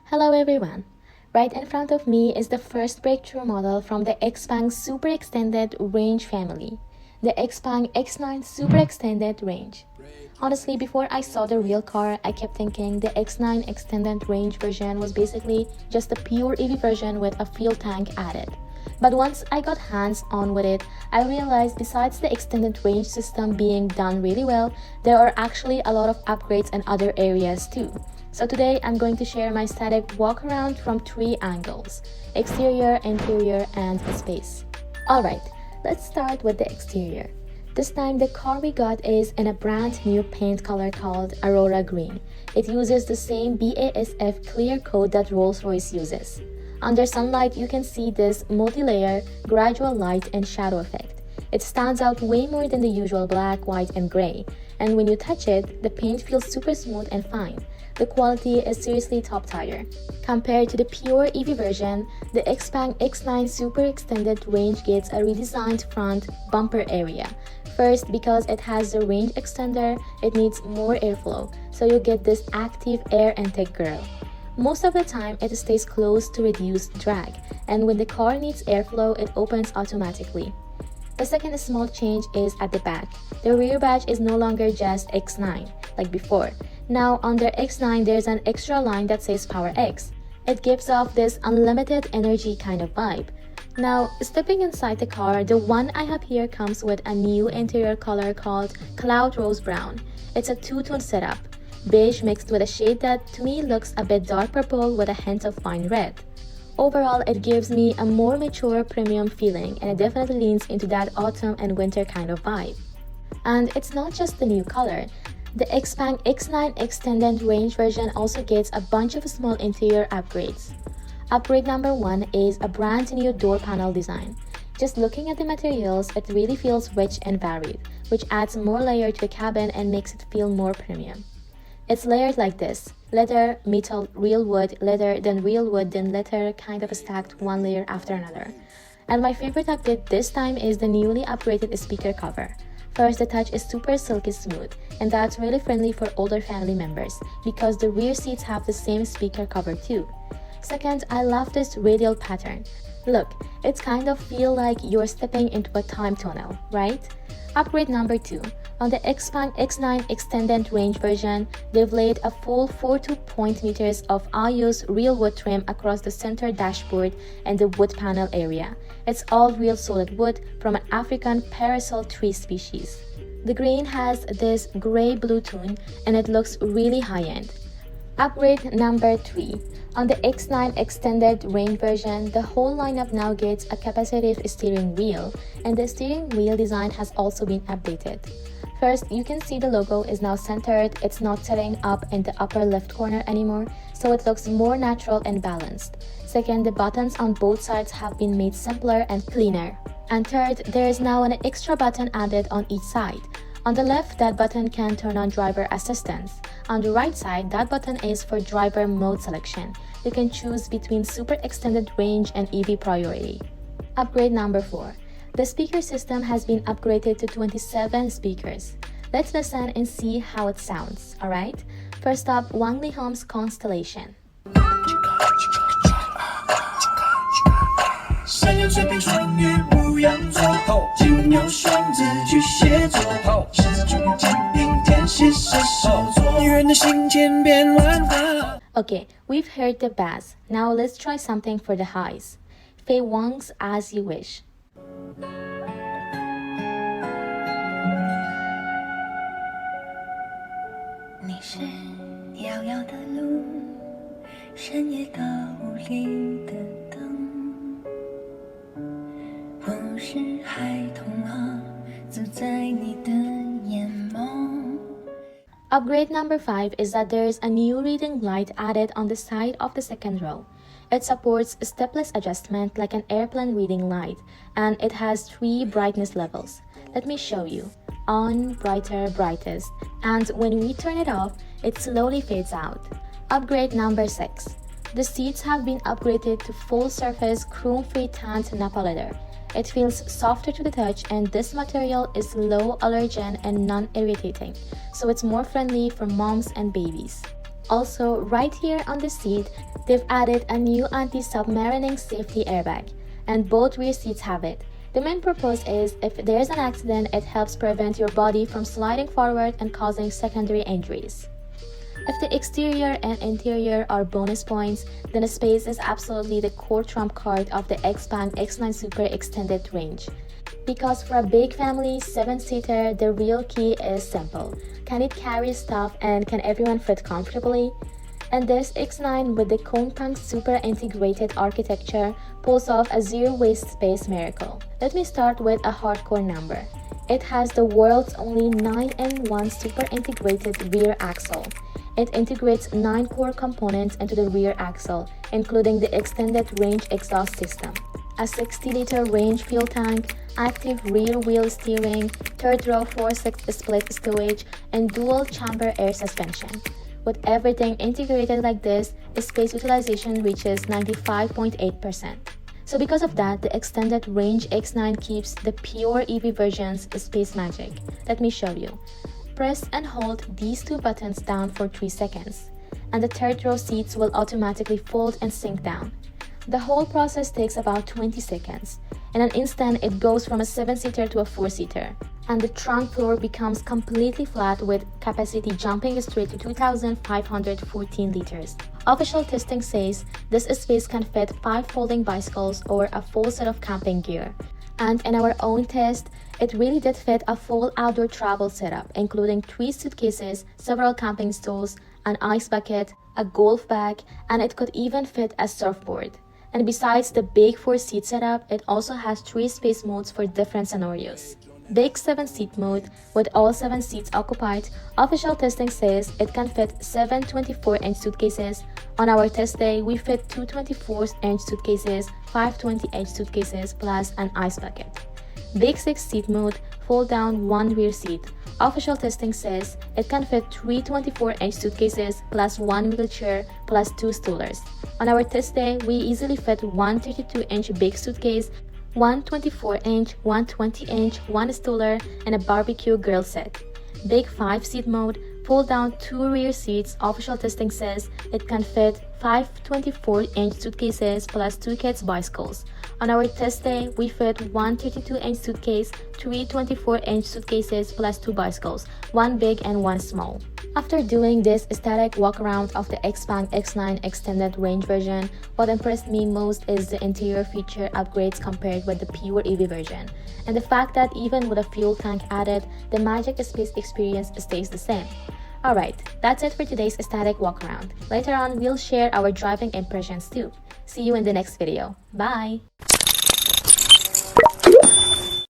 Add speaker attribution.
Speaker 1: Hello everyone! Right in front of me is the first breakthrough model from the XPeng Super Extended Range family, the XPeng X9 Super Extended Range. Honestly, before I saw the real car, I kept thinking the X9 Extended Range version was basically just a pure EV version with a fuel tank added. But once I got hands-on with it, I realized besides the extended range system being done really well, there are actually a lot of upgrades in other areas too. So today I'm going to share my static walk-around from 3 angles: exterior, interior, and space. Alright, let's start with the exterior. This time the car we got is in a brand new paint color called Aurora Green. It uses the same BASF clear coat that Rolls-Royce uses. Under sunlight, you can see this multi-layer, gradual light and shadow effect. It stands out way more than the usual black, white and gray. And when you touch it, the paint feels super smooth and fine. The quality is seriously top tier. Compared to the pure EV version, the XPeng X9 Super Extended Range gets a redesigned front bumper area. First, because it has the range extender, it needs more airflow, so you get this active air intake grille. Most of the time, it stays closed to reduce drag, and when the car needs airflow, it opens automatically. The second small change is at the back. The rear badge is no longer just X9, like before. Now, under X9, there's an extra line that says Power X. It gives off this unlimited energy kind of vibe. Now, stepping inside the car, the one I have here comes with a new interior color called Cloud Rose Brown. It's a two-tone setup. Beige mixed with a shade that to me looks a bit dark purple with a hint of fine red. Overall, it gives me a more mature premium feeling, and it definitely leans into that autumn and winter kind of vibe. And it's not just the new color. The XPeng X9 Extended Range version also gets a bunch of small interior upgrades. Upgrade number 1 is a brand new door panel design. Just looking at the materials, it really feels rich and varied, which adds more layer to the cabin and makes it feel more premium. It's layered like this: leather, metal, real wood, leather, then real wood, then leather, kind of stacked one layer after another. And my favorite update this time is the newly upgraded speaker cover. First, the touch is super silky smooth, and that's really friendly for older family members because the rear seats have the same speaker cover too. Second, I love this radial pattern. Look, it's kind of feel like you're stepping into a time tunnel, right? Upgrade number 2. On the XPeng X9 Extended Range version, they've laid a full 42 meters of Ayous real wood trim across the center dashboard and the wood panel area. It's all real solid wood from an African parasol tree species. The green has this gray-blue tone and it looks really high-end. Upgrade number 3. On the X9 Extended Range version, the whole lineup now gets a capacitive steering wheel, and the steering wheel design has also been updated. First, you can see the logo is now centered. It's not sitting up in the upper left corner anymore, so it looks more natural and balanced. Second, the buttons on both sides have been made simpler and cleaner. And third, there is now an extra button added on each side. On the left, that button can turn on driver assistance. On the right side, that button is for driver mode selection. You can choose between Super Extended Range and EV Priority. Upgrade number 4. The speaker system has been upgraded to 27 speakers. Let's listen and see how it sounds, alright? First up, Wangley Home's Constellation. Okay, we've heard the bass. Now let's try something for the highs. Fei Wang's As You Wish. Upgrade number 5 is that there is a new reading light added on the side of the second row. It supports stepless adjustment like an airplane reading light, and it has 3 brightness levels. Let me show you. On, brighter, brightest, and when we turn it off, it slowly fades out. Upgrade number 6. The seats have been upgraded to full surface chrome-free tanned Napa leather. It feels softer to the touch, and this material is low allergen and non-irritating, so it's more friendly for moms and babies. Also, right here on the seat, they've added a new anti-submarining safety airbag, and both rear seats have it. The main purpose is, if there's an accident, it helps prevent your body from sliding forward and causing secondary injuries. If the exterior and interior are bonus points, then the space is absolutely the core trump card of the XPeng X9 Super Extended Range. Because for a big family 7-seater, the real key is simple. Can it carry stuff and can everyone fit comfortably? And this X9 with the Kunpeng super integrated architecture pulls off a zero waste space miracle. Let me start with a hardcore number. It has the world's only 9-in-1 super integrated rear axle. It integrates 9 core components into the rear axle, including the extended range exhaust system, a 60-liter range fuel tank, active rear wheel steering, third row 4/6 split stowage, and dual chamber air suspension. With everything integrated like this, the space utilization reaches 95.8%. So because of that, the extended range X9 keeps the pure EV version's space magic. Let me show you. Press and hold these two buttons down for 3 seconds, and the third row seats will automatically fold and sink down. The whole process takes about 20 seconds. In an instant, it goes from a 7-seater to a 4-seater, and the trunk floor becomes completely flat with capacity jumping straight to 2,514 liters. Official testing says this space can fit 5 folding bicycles or a full set of camping gear. And in our own test, it really did fit a full outdoor travel setup, including 3 suitcases, several camping stools, an ice bucket, a golf bag, and it could even fit a surfboard. And besides the big 4-seat setup, it also has 3 space modes for different scenarios. Big 7-seat mode, with all 7 seats occupied, official testing says it can fit 7 24-inch suitcases. On our test day, we fit 2 24-inch suitcases, 5 20-inch suitcases, plus an ice bucket. Big 6-seat mode, fold down 1 rear seat. Official testing says it can fit 3 24-inch suitcases, plus 1 wheelchair, plus 2 strollers. On our test day, we easily fit 1 32-inch big suitcase, 1 24-inch, 1 20-inch, 1 stroller, and a barbecue grill set. Big 5-seat mode, fold down 2 rear seats. Official testing says it can fit 5 24-inch suitcases plus 2 kids' bicycles. On our test day, we fit 1 32-inch suitcase, 3 24-inch suitcases plus 2 bicycles, 1 big and 1 small. After doing this static walk-around of the XPeng X9 Extended Range version, what impressed me most is the interior feature upgrades compared with the pure EV version, and the fact that even with a fuel tank added, the magic space experience stays the same. Alright, that's it for today's static walk-around. Later on, we'll share our driving impressions too. See you in the next video. Bye!